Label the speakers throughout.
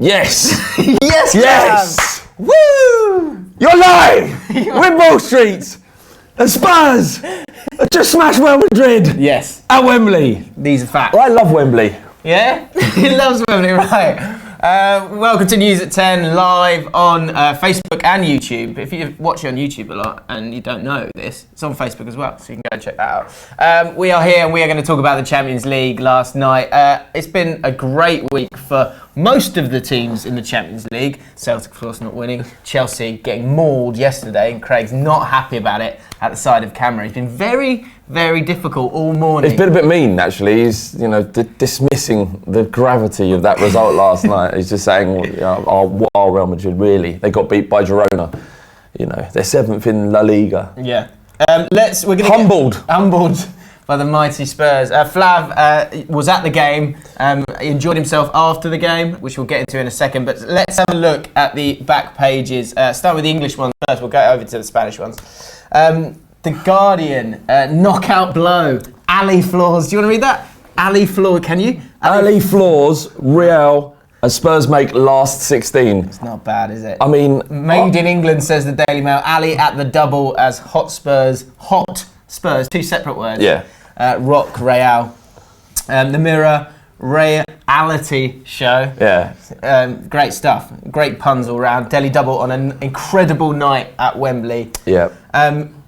Speaker 1: Yes!
Speaker 2: Yes!
Speaker 1: Yes!
Speaker 2: Woo!
Speaker 1: You're lying! Wimble Street! The Spurs have just smashed Real Madrid
Speaker 2: Yes.
Speaker 1: at Wembley.
Speaker 2: These are facts.
Speaker 1: I love Wembley.
Speaker 2: Yeah? He loves Wembley, right. Welcome to News at 10, live on Facebook and YouTube. If you watch it on YouTube a lot and you don't know this, it's on Facebook as well, so you can go and check that out. We are here and we are going to talk about the Champions League last night. It's been a great week for most of the teams in the Champions League. Celtic, of course, not winning. Chelsea getting mauled yesterday, and Craig's not happy about it at the side of camera. He's been very, very difficult all morning.
Speaker 1: It's been a bit mean, actually. He's, dismissing the gravity of that result last night. He's just saying, what are Real Madrid really? They got beat by Girona. They're 7th in La Liga.
Speaker 2: Yeah. We're gonna humbled by the mighty Spurs. Flav was at the game. He enjoyed himself after the game, which we'll get into in a second. But let's have a look at the back pages. Start with the English ones first. We'll go over to the Spanish ones. The Guardian, knockout blow. Ali Floors. Do you want to read that? Ali Floor, can you?
Speaker 1: Ali Floors, Real, and Spurs make last 16.
Speaker 2: It's not bad, is it?
Speaker 1: I mean...
Speaker 2: Made in England, says the Daily Mail. Ali at the double as hot Spurs, two separate words.
Speaker 1: Yeah.
Speaker 2: Rock Real. The Mirror, reality show.
Speaker 1: Yeah.
Speaker 2: Great stuff. Great puns all round. Daily Double on an incredible night at Wembley.
Speaker 1: Yeah.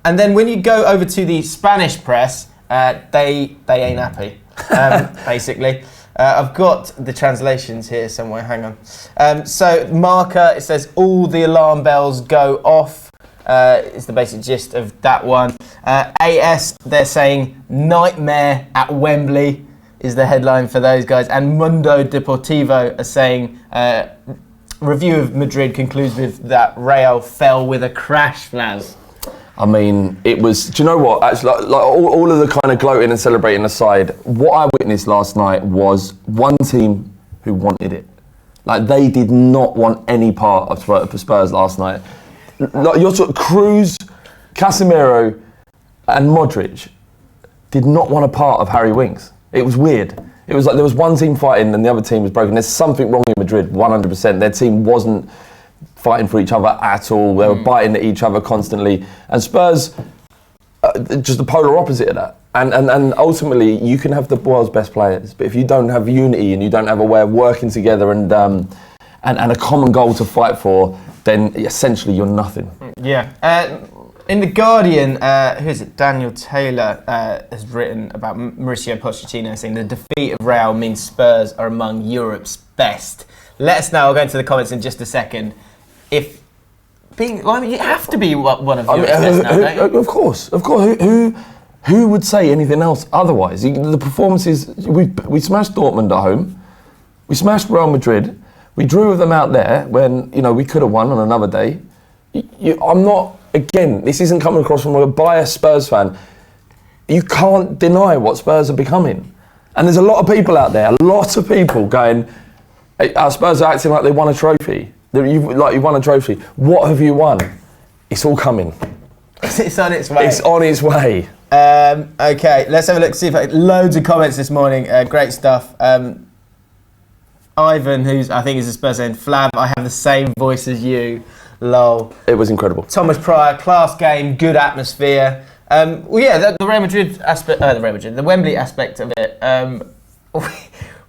Speaker 2: And then when you go over to the Spanish press, they ain't happy, basically. I've got the translations here somewhere, hang on. So Marca, it says all the alarm bells go off, is the basic gist of that one. AS, they're saying nightmare at Wembley is the headline for those guys. And Mundo Deportivo are saying review of Madrid concludes with that Real fell with a crash, Flav.
Speaker 1: I mean, it was... Do you know what? Actually, like all of the kind of gloating and celebrating aside, what I witnessed last night was one team who wanted it. Like, they did not want any part of Spurs last night. Like, you're talking Cruz, Casemiro, and Modric did not want a part of Harry Winks. It was weird. It was like there was one team fighting and the other team was broken. There's something wrong in Madrid, 100%. Their team wasn't fighting for each other at all. They were biting at each other constantly. And Spurs, just the polar opposite of that. And ultimately, you can have the world's best players, but if you don't have unity and you don't have a way of working together and a common goal to fight for, then essentially you're nothing.
Speaker 2: Yeah. In The Guardian, who is it? Daniel Taylor has written about Mauricio Pochettino saying the defeat of Real means Spurs are among Europe's best. Let us know. I'll go into the comments in just a second. You have to be one of Europe's best now, don't you?
Speaker 1: Of course. Who would say anything else otherwise? The performances, we smashed Dortmund at home. We smashed Real Madrid. We drew with them out there when, we could have won on another day. I'm not, again, this isn't coming across from a biased Spurs fan. You can't deny what Spurs are becoming. And there's a lot of people out there, going, our Spurs are acting like they won a trophy. You won a trophy. What have you won? It's all coming.
Speaker 2: It's on its way.
Speaker 1: It's on its way.
Speaker 2: Okay, let's have a look. See if loads of comments this morning. Great stuff. Ivan, who's I think is a Spurs fan, Flav, I have the same voice as you. Lol.
Speaker 1: It was incredible.
Speaker 2: Thomas Pryor, class game, good atmosphere. The Real Madrid aspect, the Wembley aspect of it.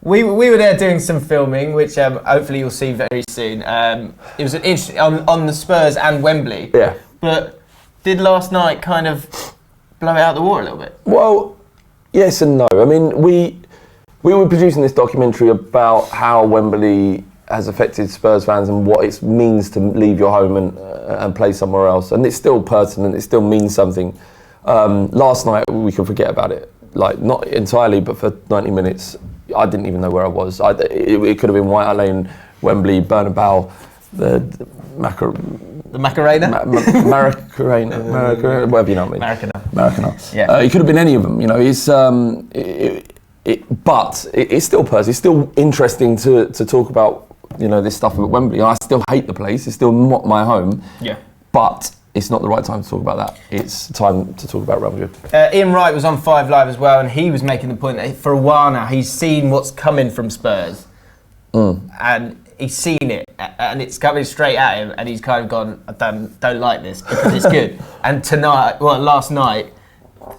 Speaker 2: We were there doing some filming, which hopefully you'll see very soon. It was an interesting on the Spurs and Wembley.
Speaker 1: Yeah.
Speaker 2: But did last night kind of blow it out the water a little bit?
Speaker 1: Well, yes and no. I mean, we were producing this documentary about how Wembley has affected Spurs fans and what it means to leave your home and play somewhere else. And it's still pertinent. It still means something. Last night we could forget about it. Like, not entirely, but for 90 minutes. I didn't even know where I was. It could have been White Hart Lane, Wembley, Bernabeu, the Macarena? Macarena, whatever you know what I mean. Maracana.
Speaker 2: Yeah.
Speaker 1: It could have been any of them. But it's still personal. It's still interesting to talk about this stuff at Wembley. I still hate the place. It's still not my home.
Speaker 2: Yeah.
Speaker 1: But it's not the right time to talk about that. It's time to talk about Real Madrid.
Speaker 2: Ian Wright was on 5 Live as well, and he was making the point that for a while now he's seen what's coming from Spurs, and he's seen it and it's coming straight at him, and he's kind of gone, I don't like this because it's good. And last night,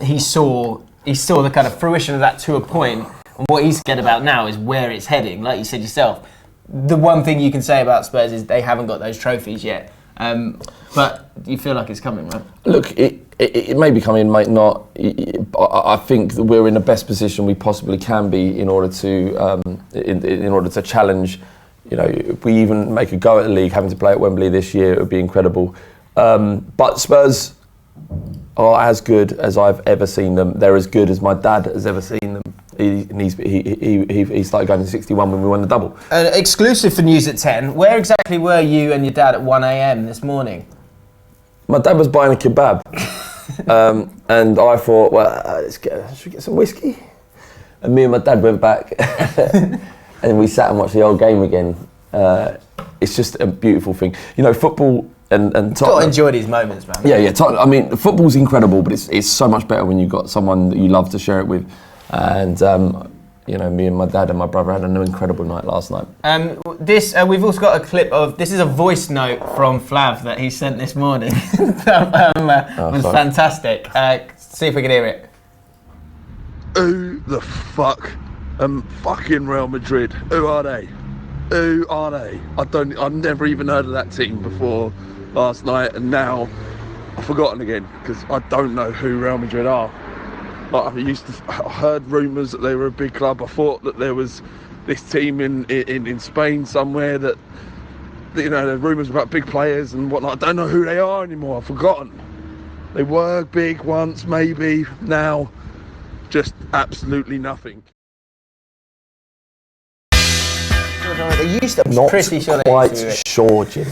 Speaker 2: he saw the kind of fruition of that to a point. And what he's scared about now is where it's heading. Like you said yourself, the one thing you can say about Spurs is they haven't got those trophies yet. But you feel like it's coming, right?
Speaker 1: Look, it may be coming, might not. I think that we're in the best position we possibly can be in order to in order to challenge. You know, if we even make a go at the league, having to play at Wembley this year, it would be incredible. But Spurs are as good as I've ever seen them. They're as good as my dad has ever seen them. He started going to 61 when we won the double.
Speaker 2: Exclusive for News at 10. Where exactly were you and your dad at 1 a.m. this morning?
Speaker 1: My dad was buying a kebab, and I thought, well, should we get some whiskey? And me and my dad went back, and we sat and watched the old game again. It's just a beautiful thing, you know. Football and Tottenham.
Speaker 2: Got to enjoy these moments, man.
Speaker 1: Yeah. I mean, football's incredible, but it's so much better when you've got someone that you love to share it with. And you know, me and my dad and my brother had an incredible night last night.
Speaker 2: We've also got a clip of, this is a voice note from Flav that he sent this morning. That was fantastic. See if we can hear it.
Speaker 3: Who the fuck fucking Real Madrid? Who are they? Who are they? I've never even heard of that team before last night, and now I've forgotten again because I don't know who Real Madrid are. Like, I heard rumours that they were a big club. I thought that there was this team in Spain somewhere that, you know, there are rumours about big players and whatnot. I don't know who they are anymore. I've forgotten. They were big once, maybe. Now, just absolutely nothing.
Speaker 2: They used to.
Speaker 1: Not
Speaker 2: pretty sure
Speaker 1: quite sure, Jim.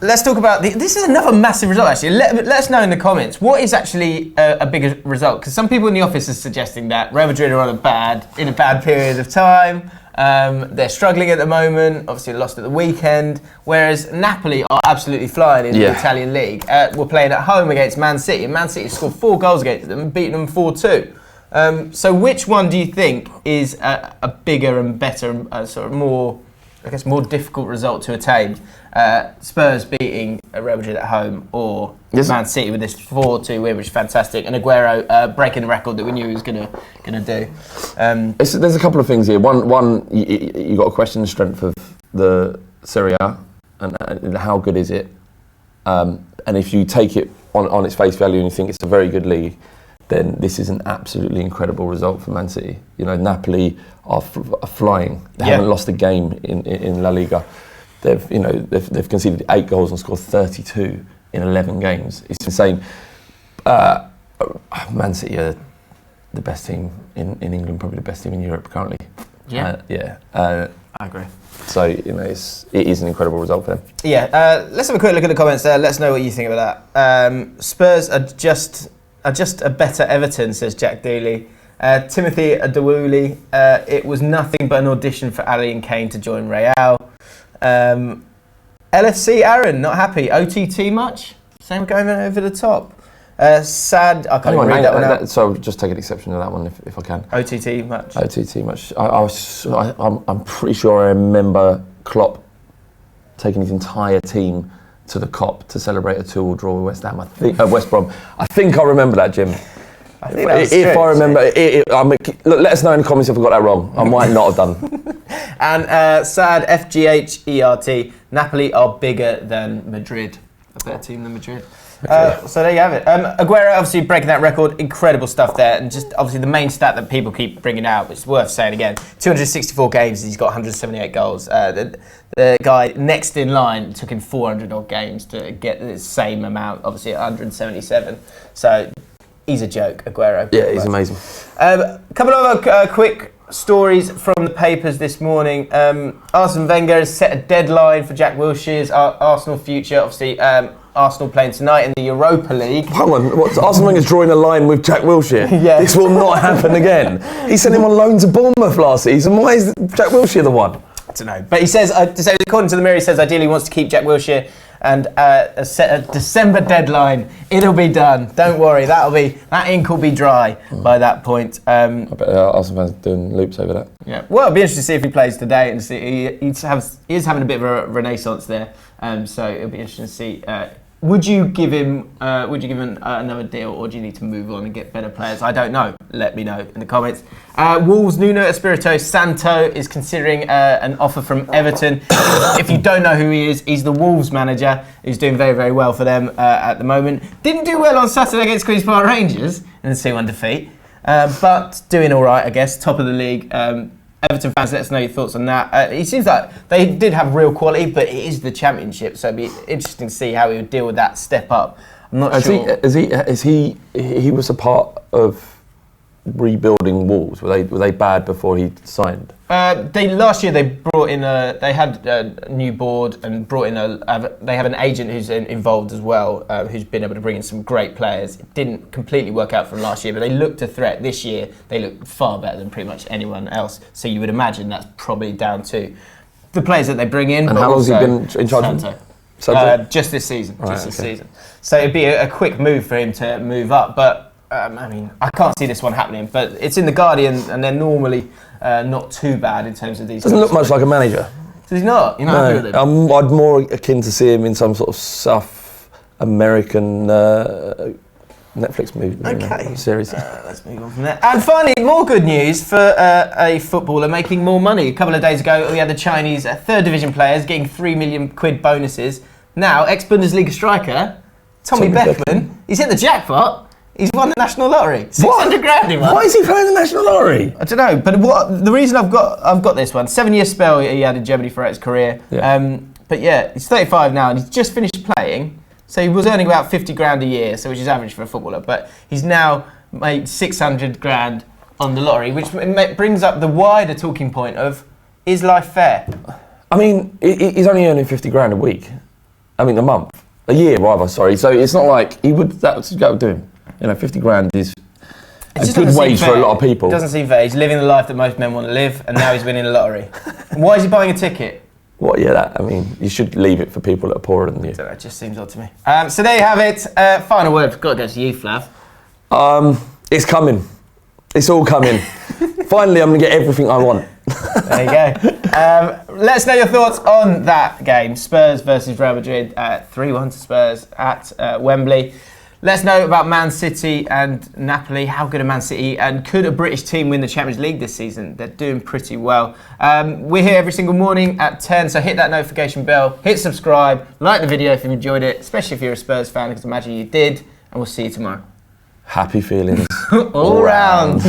Speaker 2: Let's talk about this is another massive result, actually. Let us know in the comments, what is actually a bigger result? Because some people in the office are suggesting that Real Madrid are in a bad period of time. They're struggling at the moment, obviously lost at the weekend, whereas Napoli are absolutely flying in the Italian league. We're playing at home against Man City, and Man City scored 4 goals against them and beaten them 4-2. So which one do you think is a bigger and better, sort of more, I guess, more difficult result to attain? Spurs beating Real Madrid at home, or Man City with this 4-2 win, which is fantastic, and Aguero breaking the record that we knew he was going to do.
Speaker 1: There's a couple of things here. One, you got to question the strength of the Serie A and how good is it. And if you take it on its face value and you think it's a very good league, then this is an absolutely incredible result for Man City. You know, Napoli are flying. They haven't lost a game in La Liga. They've conceded 8 goals and scored 32 in 11 games. It's insane. Man City are the best team in England, probably the best team in Europe currently.
Speaker 2: I agree.
Speaker 1: So, you know, it is an incredible result for them.
Speaker 2: Yeah, let's have a quick look at the comments there. Let us know what you think about that. Spurs are just a better Everton, says Jack Dooley. Timothy Adewuli, it was nothing but an audition for Ali and Kane to join Real. LFC Aaron, not happy. OTT much? Same going over the top. Sad, I can't even read that one out.
Speaker 1: So just take an exception to that one if I can.
Speaker 2: OTT much?
Speaker 1: OTT much. I'm pretty sure I remember Klopp taking his entire team to the Cop to celebrate a 2-2 draw with West Ham. West Brom. I think I remember that, Jim.
Speaker 2: I think that was
Speaker 1: if I remember, look, let us know in the comments if I got that wrong. I might not have done.
Speaker 2: And sad, FGHERT, Napoli are bigger than Madrid. A better team than Madrid. So there you have it. Aguero obviously breaking that record, incredible stuff there, and just obviously the main stat that people keep bringing out, which is worth saying again, 264 games, he's got 178 goals. The guy next in line took him 400 odd games to get the same amount, obviously at 177. So he's a joke, Aguero.
Speaker 1: Yeah, he's amazing.
Speaker 2: A couple of other quick stories from the papers this morning. Arsene Wenger has set a deadline for Jack Wilshere's Arsenal future. Obviously, Arsenal playing tonight in the Europa League.
Speaker 1: Hang on, Arsene Wenger's drawing a line with Jack Wilshere?
Speaker 2: Yeah.
Speaker 1: This will not happen again. He sent him on loan to Bournemouth last season. Why is Jack Wilshere the one?
Speaker 2: I don't know. But he says, according to the Mirror, he says ideally he wants to keep Jack Wilshere. and set a December deadline. It'll be done. Don't worry, that ink will be dry by that point.
Speaker 1: I bet Arsenal fans are doing loops over that.
Speaker 2: Yeah. Well, it'll be interesting to see if he plays today and see he is having a bit of a renaissance there. So it'll be interesting to see. Would you give him another deal, or do you need to move on and get better players? I don't know. Let me know in the comments. Wolves' Nuno Espirito Santo is considering an offer from Everton. If you don't know who he is, he's the Wolves manager who's doing very, very well for them at the moment. Didn't do well on Saturday against Queen's Park Rangers in the 2-1 defeat, but doing all right, I guess. Top of the league. Everton fans, let us know your thoughts on that. It seems like they did have real quality, but it is the Championship, so it'd be interesting to see how he would deal with that step up. I'm not sure.
Speaker 1: He was a part of rebuilding Wolves. Were they bad before he signed?
Speaker 2: Last year they brought in they had a new board and brought in they have an agent who's involved as well, who's been able to bring in some great players. It didn't completely work out from last year, but they looked a threat. This year they look far better than pretty much anyone else. So you would imagine that's probably down to the players that they bring in.
Speaker 1: And how long has he been in charge?
Speaker 2: Santo? Just this season. This season. So it'd be a quick move for him to move up, but. I can't see this one happening, but it's in the Guardian, and they're normally not too bad in terms of these.
Speaker 1: Doesn't look much like a manager.
Speaker 2: Does he not? You're not happy with him?
Speaker 1: I'd more akin to see him in some sort of South American Netflix movie series.
Speaker 2: Let's move on from there. And finally, more good news for a footballer making more money. A couple of days ago, we had the Chinese third division players getting £3 million bonuses. Now, ex-Bundesliga striker Tommy Beckman, he's hit the jackpot. He's won the national lottery. 600 grand he won.
Speaker 1: Why is he playing the national lottery?
Speaker 2: I don't know, but the reason I've got this one, 7-year spell he had in Germany throughout his career. Yeah. But yeah, he's 35 now and he's just finished playing. So he was earning about 50 grand a year, which is average for a footballer. But he's now made 600 grand on the lottery, which brings up the wider talking point of, is life fair?
Speaker 1: I mean, he's only earning 50 grand a week. I mean, a month. A year, rather, sorry. So it's not like that would do him. 50 grand is a good wage for a lot of people.
Speaker 2: It doesn't seem fair. He's living the life that most men want to live, and now he's winning a lottery. Why is he buying a ticket?
Speaker 1: What? Yeah, you should leave it for people that are poorer than you.
Speaker 2: It just seems odd to me. So there you have it. Final word. Got to go to you, Flav.
Speaker 1: It's coming. It's all coming. Finally, I'm going to get everything I want.
Speaker 2: There you go. Let us know your thoughts on that game. Spurs versus Real Madrid. 3-1 to Spurs at Wembley. Let us know about Man City and Napoli. How good are Man City? And could a British team win the Champions League this season? They're doing pretty well. We're here every single morning at 10, so hit that notification bell, hit subscribe, like the video if you enjoyed it, especially if you're a Spurs fan, because I imagine you did. And we'll see you tomorrow.
Speaker 1: Happy feelings.
Speaker 2: All round.